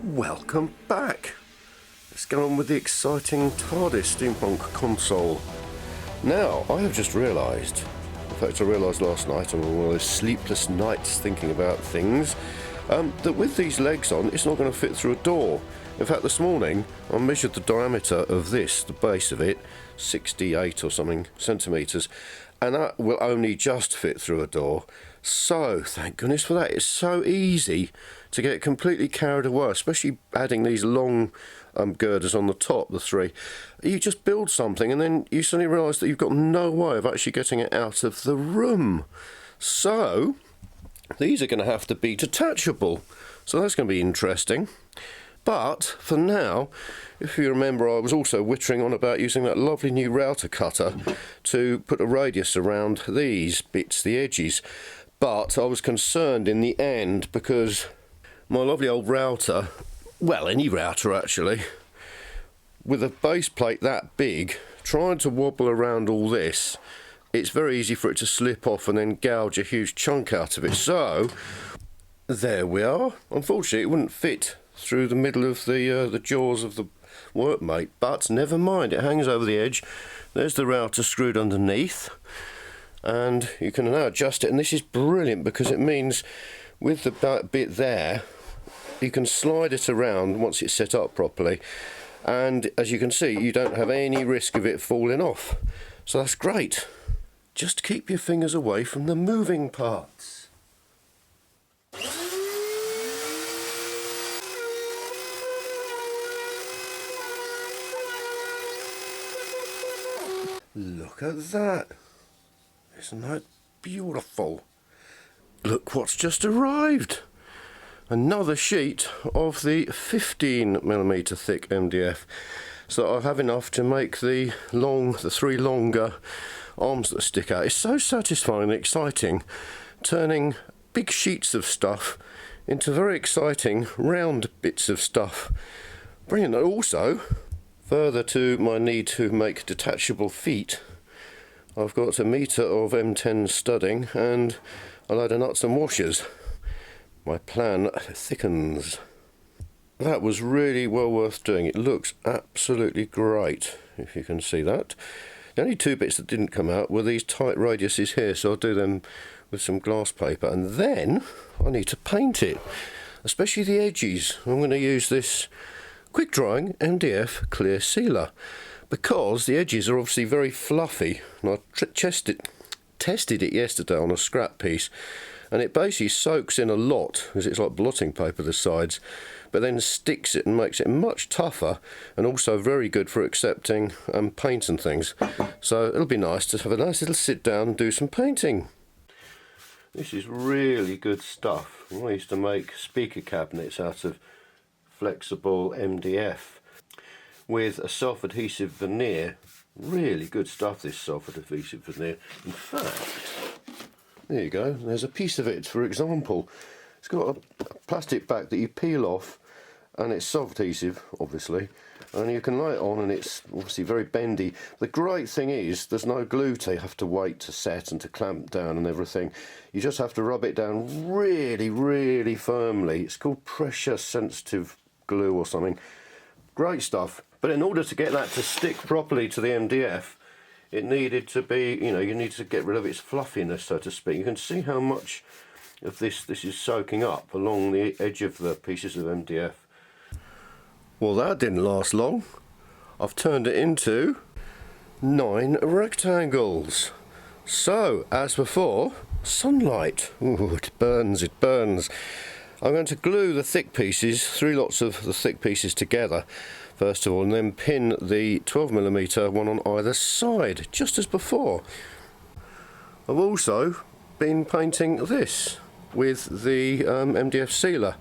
Welcome back! Let's go on with the exciting Tardis Steampunk console. Now, I have just realised, in fact I realised last night on one of those sleepless nights thinking about things, that with these legs on, it's not going to fit through a door. In fact, this morning I measured the diameter of this, the base of it, 68 or something centimetres, and that will only just fit through a door. So, thank goodness for that. It's so easy to get completely carried away, especially adding these long girders on the top, the three. You just build something and then you suddenly realise that you've got no way of actually getting it out of the room. So, these are going to have to be detachable. So that's going to be interesting. But for now, if you remember, I was also whittering on about using that lovely new router cutter to put a radius around these bits, the edges. But I was concerned in the end because my lovely old router, well, any router actually, with a base plate that big, trying to wobble around all this, it's very easy for it to slip off and then gouge a huge chunk out of it. So, there we are. Unfortunately, it wouldn't fit through the middle of the jaws of the workmate, but never mind, it hangs over the edge. There's the router screwed underneath, and you can now adjust it, and this is brilliant because it means with the bit there you can slide it around once it's set up properly, and as you can see you don't have any risk of it falling off, so that's great. Just keep your fingers away from the moving parts. Look at that. Isn't that beautiful? Look what's just arrived. Another sheet of the 15mm thick MDF. So I'll have enough to make the three longer arms that stick out. It's so satisfying and exciting, turning big sheets of stuff into very exciting round bits of stuff. Brilliant. And also, further to my need to make detachable feet, I've got a metre of M10 studding and a load of nuts and washers. My plan thickens. That was really well worth doing. It looks absolutely great, if you can see that. The only two bits that didn't come out were these tight radiuses here, so I'll do them with some glass paper, and then I need to paint it, especially the edges. I'm going to use this quick drying MDF clear sealer because the edges are obviously very fluffy, and I tested it yesterday on a scrap piece, and it basically soaks in a lot because it's like blotting paper, the sides, but then sticks it and makes it much tougher, and also very good for accepting paint and things. So it'll be nice to have a nice little sit down and do some painting. This is really good stuff. I used to make speaker cabinets out of flexible MDF with a self-adhesive veneer. Really good stuff, this self-adhesive veneer. In fact, there you go, there's a piece of it, for example. It's got a plastic back that you peel off, and it's self-adhesive, obviously, and you can lay it on, and it's obviously very bendy. The great thing is there's no glue to have to wait to set and to clamp down and everything. You just have to rub it down really, really firmly. It's called pressure sensitive glue or something. Great stuff. But in order to get that to stick properly to the MDF, it needed to be, you need to get rid of its fluffiness, so to speak. You can see how much of this is soaking up along the edge of the pieces of MDF. Well, that didn't last long. I've turned it into 9 rectangles. So, as before, sunlight. Ooh, it burns, it burns. I'm going to glue the thick pieces, 3 lots of the thick pieces together, first of all, and then pin the 12mm one on either side, just as before. I've also been painting this with the MDF sealer,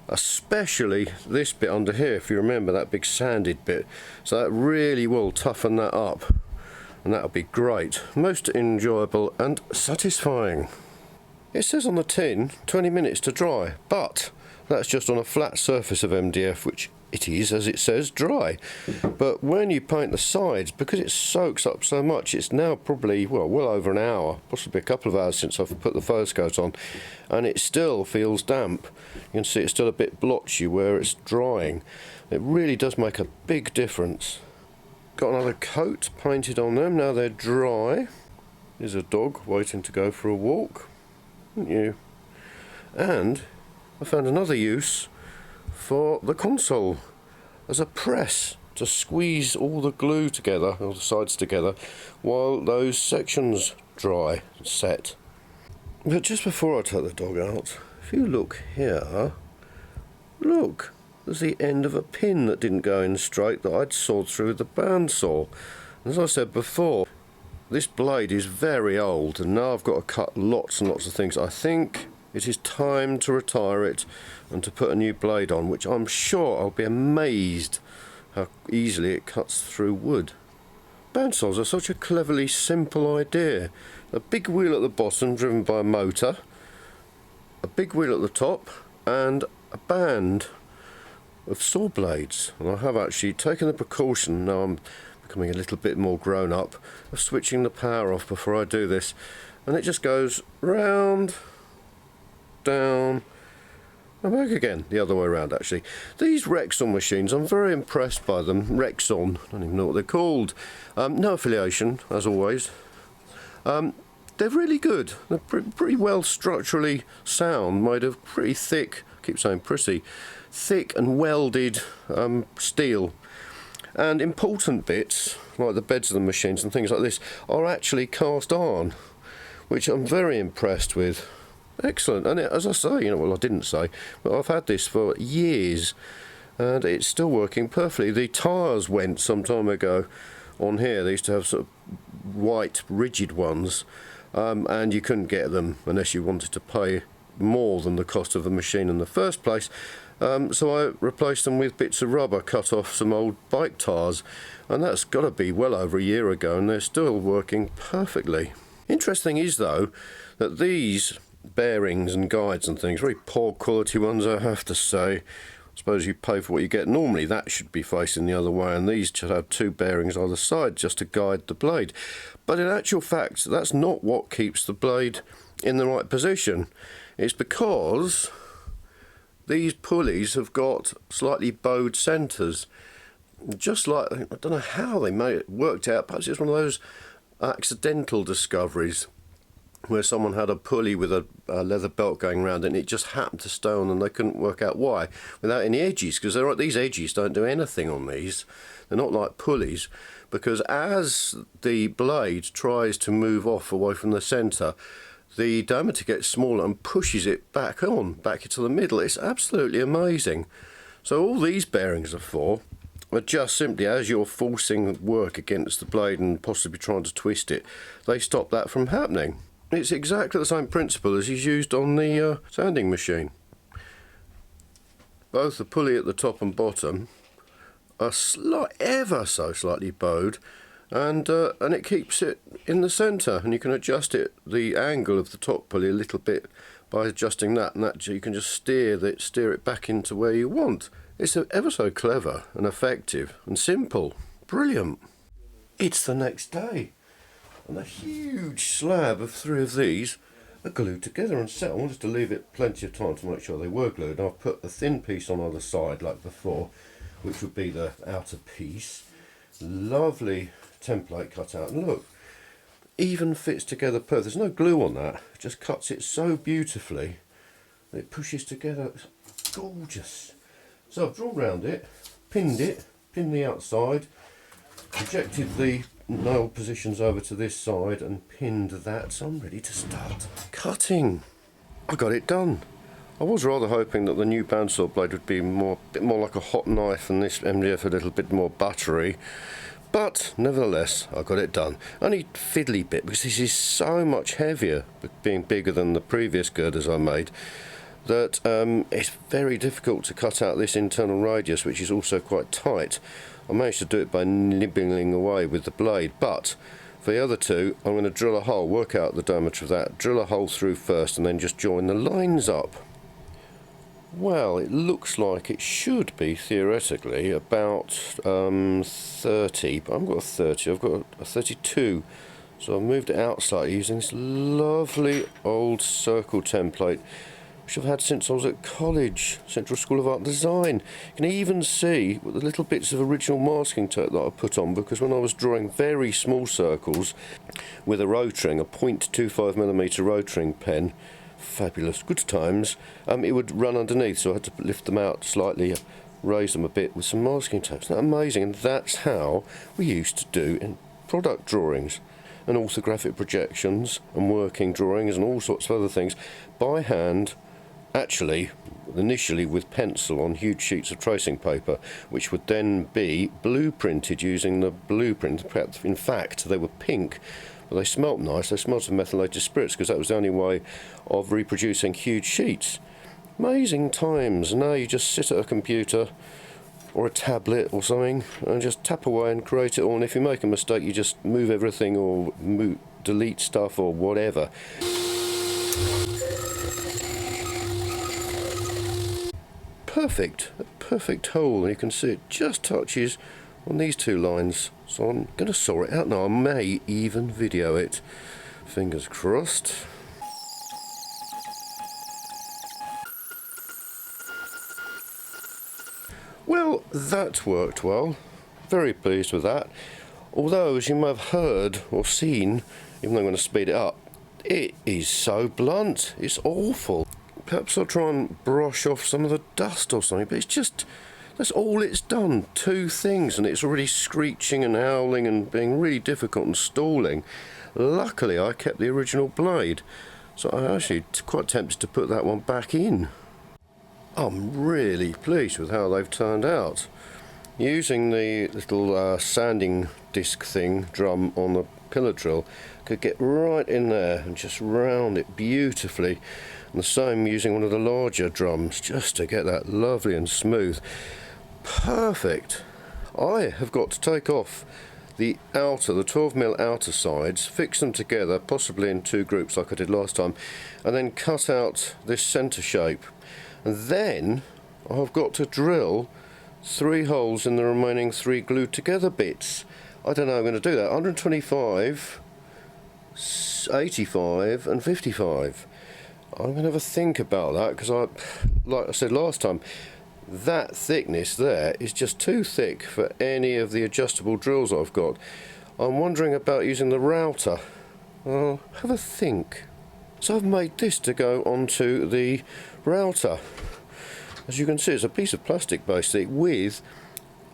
especially this bit under here, if you remember, that big sanded bit. So that really will toughen that up, and that'll be great. Most enjoyable and satisfying. It says on the tin 20 minutes to dry, but that's just on a flat surface of MDF, which it is, as it says, dry. But when you paint the sides, because it soaks up so much, it's now probably, well over an hour, possibly a couple of hours since I've put the first coat on, and it still feels damp. You can see it's still a bit blotchy where it's drying. It really does make a big difference. Got another coat painted on them, now they're dry. There's a dog waiting to go for a walk, isn't you? And I found another use for the console as a press to squeeze all the glue together, all the sides together, while those sections dry and set. But just before I take the dog out, if you look here, look, there's the end of a pin that didn't go in straight that I'd sawed through with the bandsaw. As I said before, this blade is very old, and now I've got to cut lots and lots of things. I think it is time to retire it and to put a new blade on, which I'm sure I'll be amazed how easily it cuts through wood. Bandsaws are such a cleverly simple idea. A big wheel at the bottom driven by a motor, a big wheel at the top, and a band of saw blades. And I have actually taken the precaution, now I'm becoming a little bit more grown up, of switching the power off before I do this, and it just goes round, down and back again, the other way around actually. These Rexon machines, I'm very impressed by them. Rexon, I don't even know what they're called. No affiliation, as always. They're really good. They're pretty well structurally sound, made of pretty thick, I keep saying pretty, thick and welded steel. And important bits, like the beds of the machines and things like this, are actually cast iron, which I'm very impressed with. Excellent. And as I say, well, I didn't say, but I've had this for years and it's still working perfectly. The tyres went some time ago on here. They used to have sort of white rigid ones, and you couldn't get them unless you wanted to pay more than the cost of the machine in the first place. So I replaced them with bits of rubber cut off some old bike tyres, and that's got to be well over a year ago, and they're still working perfectly. Interesting is though that these bearings and guides and things, very poor quality ones I have to say. I suppose you pay for what you get. Normally that should be facing the other way, and these should have two bearings either side just to guide the blade. But in actual fact, that's not what keeps the blade in the right position. It's because these pulleys have got slightly bowed centres. Just like, I don't know how they made it worked out, perhaps it's one of those accidental discoveries where someone had a pulley with a leather belt going around it and it just happened to stay on, and they couldn't work out why, without any edges, because these edges don't do anything on these. They're not like pulleys, because as the blade tries to move off away from the centre, the diameter gets smaller and pushes it back into the middle. It's absolutely amazing. So all these bearings are for are just simply, as you're forcing work against the blade and possibly trying to twist it, they stop that from happening. It's exactly the same principle as is used on the sanding machine. Both the pulley at the top and bottom are ever so slightly bowed, and it keeps it in the centre, and you can adjust the angle of the top pulley a little bit by adjusting that, and that you can just steer it back into where you want. It's ever so clever and effective and simple. Brilliant. It's the next day, and a huge slab of 3 of these are glued together and set. I wanted to leave it plenty of time to make sure they were glued. I've put a thin piece on either side like before, which would be the outer piece. Lovely template cut out, and look, even fits together perfect. There's no glue on that, it just cuts it so beautifully. It pushes together, it's gorgeous. So I've drawn round it, pinned the outside, projected the nail positions over to this side and pinned that, so I'm ready to start cutting. I got it done. I was rather hoping that the new bandsaw blade would be a bit more like a hot knife and this MDF a little bit more buttery, but nevertheless I got it done. Only fiddly bit, because this is so much heavier, being bigger than the previous girders I made, that it's very difficult to cut out this internal radius, which is also quite tight. I managed to do it by nibbling away with the blade, but for the other two I'm going to drill a hole, work out the diameter of that, drill a hole through first and then just join the lines up. Well, it looks like it should be theoretically about 30, but I haven't got a 30, I've got a 32. So I've moved it out slightly using this lovely old circle template, which I've had since I was at college, Central School of Art and Design. You can even see the little bits of original masking tape that I put on, because when I was drawing very small circles with a rotring, a 0.25mm rotring pen, fabulous, good times, it would run underneath, so I had to lift them out slightly, raise them a bit with some masking tape. Isn't that amazing? And that's how we used to do in product drawings and orthographic projections and working drawings and all sorts of other things by hand, actually initially with pencil on huge sheets of tracing paper, which would then be blueprinted using the blueprint. In fact, they were pink, but they smelt nice. They smelt of methylated spirits, because that was the only way of reproducing huge sheets. Amazing times. Now you just sit at a computer or a tablet or something and just tap away and create it all, and if you make a mistake you just move everything or delete stuff or whatever. Perfect, a perfect hole, and you can see it just touches on these two lines, so I'm going to saw it out now. I may even video it, fingers crossed. Well, that worked well, very pleased with that, although as you may have heard or seen, even though I'm going to speed it up, it is so blunt, it's awful. Perhaps I'll try and brush off some of the dust or something, but it's just, that's all it's done, two things, and it's already screeching and howling and being really difficult and stalling. Luckily I kept the original blade, so I'm actually quite tempted to put that one back in. I'm really pleased with how they've turned out. Using the little sanding disc thing, drum on the pillar drill, could get right in there and just round it beautifully. And the same using one of the larger drums, just to get that lovely and smooth. Perfect. I have got to take off the 12mm outer sides, fix them together, possibly in two groups like I did last time, and then cut out this centre shape. And then I've got to drill 3 holes in the remaining 3 glued together bits. I don't know how I'm going to do that. 125, 85 and 55. I'm going to have a think about that, because like I said last time, that thickness there is just too thick for any of the adjustable drills I've got. I'm wondering about using the router. I'll have a think. So I've made this to go onto the router. As you can see, it's a piece of plastic basically with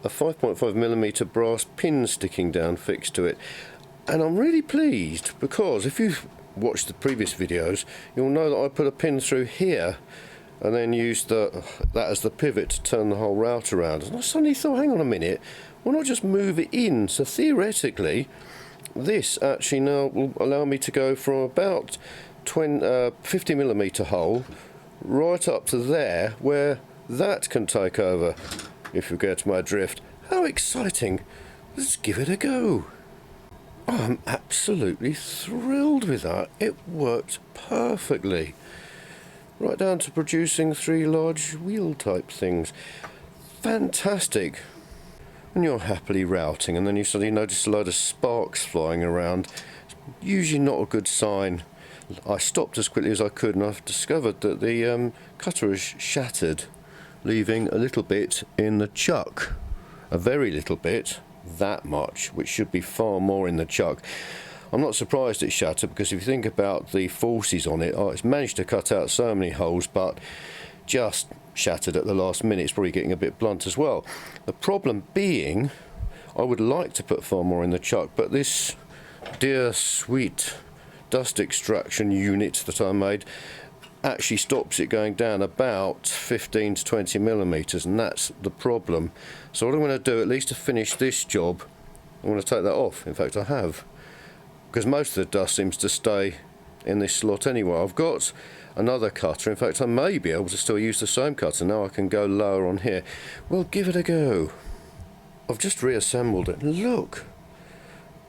a 5.5mm brass pin sticking down fixed to it. And I'm really pleased, because if you've watched the previous videos, you'll know that I put a pin through here and then used that as the pivot to turn the whole router around. And I suddenly thought, hang on a minute, why not just move it in? So theoretically, this actually now will allow me to go from about 50mm hole right up to there, where that can take over, if you get my drift. How exciting! Let's give it a go. I'm absolutely thrilled with that. It worked perfectly. Right down to producing 3 large wheel type things. Fantastic. When you're happily routing and then you suddenly notice a load of sparks flying around, it's usually not a good sign. I stopped as quickly as I could, and I've discovered that the cutter is shattered, leaving a little bit in the chuck. A very little bit. That much, which should be far more in the chuck. I'm not surprised it's shattered, because if you think about the forces on it, it's managed to cut out so many holes, but just shattered at the last minute. It's probably getting a bit blunt as well. The problem being, I would like to put far more in the chuck, but this dear sweet dust extraction unit that I made actually stops it going down about 15 to 20mm, and that's the problem. So what I'm going to do, at least to finish this job, I'm going to take that off. In fact, I have, because most of the dust seems to stay in this slot anyway. I've got another cutter. In fact, I may be able to still use the same cutter. Now I can go lower on here. Well, give it a go. I've just reassembled it. Look,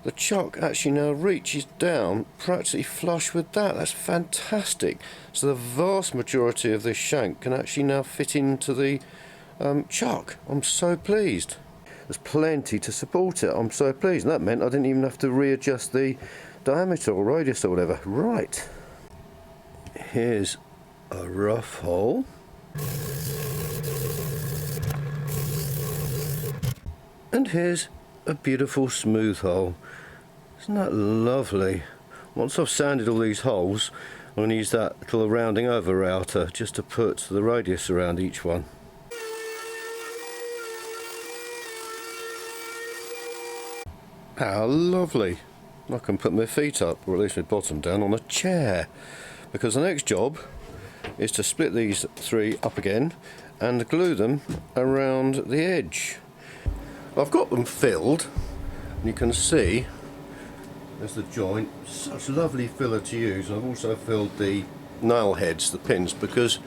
the chock actually now reaches down practically flush with that. That's fantastic. So the vast majority of this shank can actually now fit into the chock. I'm so pleased. There's plenty to support it. I'm so pleased. And that meant I didn't even have to readjust the diameter or radius or whatever. Right. Here's a rough hole. And here's a beautiful smooth hole. Isn't that lovely? Once I've sanded all these holes, I'm going to use that little rounding over router just to put the radius around each one. How lovely. I can put my feet up, or at least my bottom down, on a chair. Because the next job is to split these three up again and glue them around the edge. I've got them filled, and you can see there's the joint. Such lovely filler to use. I've also filled the nail heads, the pins, because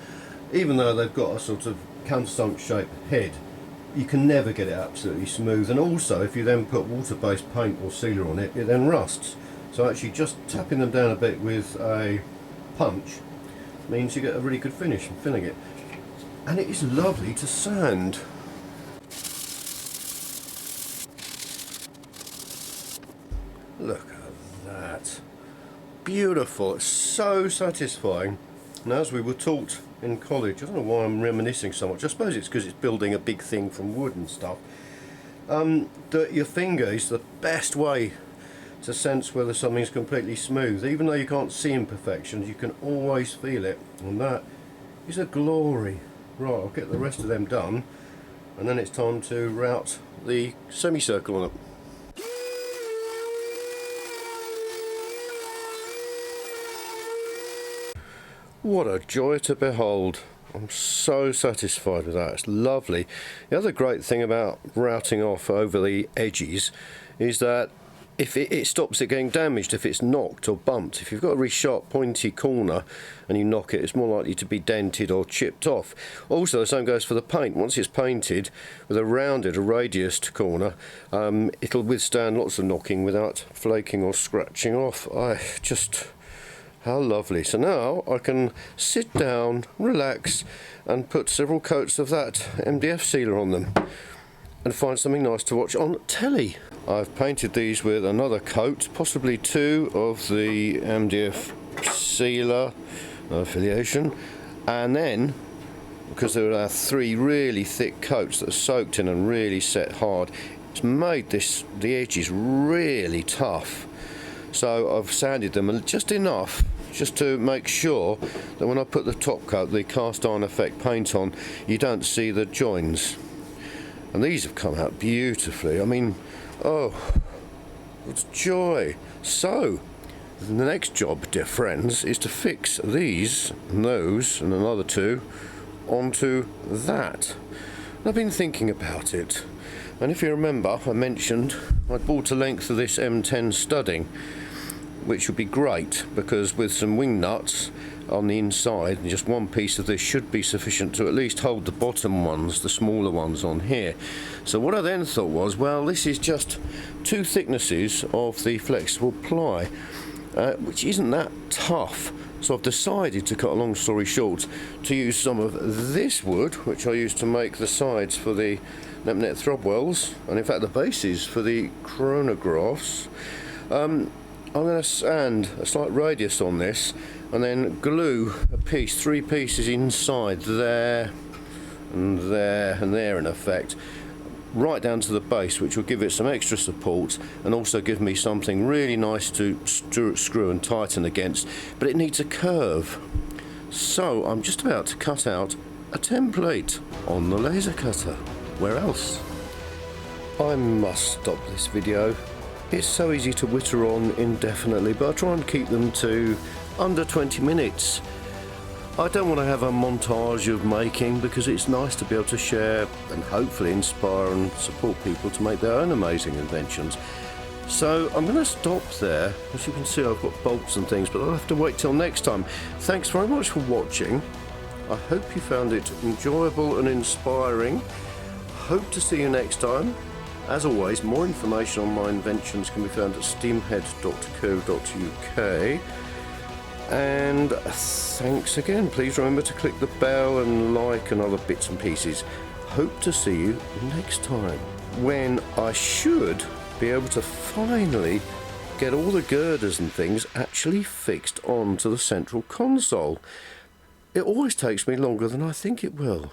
even though they've got a sort of countersunk shaped head, you can never get it absolutely smooth. And also, if you then put water-based paint or sealer on it, it then rusts. So actually just tapping them down a bit with a punch means you get a really good finish and filling it. And it is lovely to sand. Look at that. Beautiful. It's so satisfying. And as we were taught in college, I don't know why I'm reminiscing so much. I suppose it's because it's building a big thing from wood and stuff. That your finger is the best way to sense whether something's completely smooth. Even though you can't see imperfections, you can always feel it. And that is a glory. Right, I'll get the rest of them done. And then it's time to route the semicircle on it. What a joy to behold. I'm so satisfied with that. It's lovely. The other great thing about routing off over the edges is that if it stops it getting damaged if it's knocked or bumped. If you've got a really sharp pointy corner and you knock it, it's more likely to be dented or chipped off. Also, the same goes for the paint. Once it's painted with a rounded, a radiused corner, it'll withstand lots of knocking without flaking or scratching off. How lovely. So now I can sit down, relax, and put several coats of that MDF sealer on them and find something nice to watch on telly. I've painted these with another coat, possibly two of the MDF sealer affiliation, and then, because there are three really thick coats that are soaked in and really set hard, it's made the edges really tough. So I've sanded them just enough just to make sure that when I put the top coat, the cast iron effect paint on, you don't see the joins. And these have come out beautifully. I mean, oh, what joy. So the next job, dear friends, is to fix these and those and another two onto that. And I've been thinking about it, and if you remember, I mentioned I'd bought a length of this M10 studding, which would be great because with some wing nuts on the inside and just one piece of this should be sufficient to at least hold the bottom ones, the smaller ones on here. So what I then thought was, well, this is just two thicknesses of the flexible ply, which isn't that tough. So I've decided, to cut a long story short, to use some of this wood, which I used to make the sides for the net throbwells, and in fact the bases for the chronographs. I'm going to sand a slight radius on this and then glue a piece, three pieces inside there and there and there in effect, right down to the base, which will give it some extra support and also give me something really nice to screw and tighten against, but it needs a curve. So I'm just about to cut out a template on the laser cutter. Where else? I must stop this video. It's so easy to witter on indefinitely, but I try and keep them to under 20 minutes. I don't want to have a montage of making because it's nice to be able to share and hopefully inspire and support people to make their own amazing inventions. So I'm going to stop there. As you can see, I've got bolts and things, but I'll have to wait till next time. Thanks very much for watching. I hope you found it enjoyable and inspiring. Hope to see you next time. As always, more information on my inventions can be found at steamhead.co.uk. And thanks again. Please remember to click the bell and like and other bits and pieces. Hope to see you next time, when I should be able to finally get all the girders and things actually fixed onto the central console. It always takes me longer than I think it will.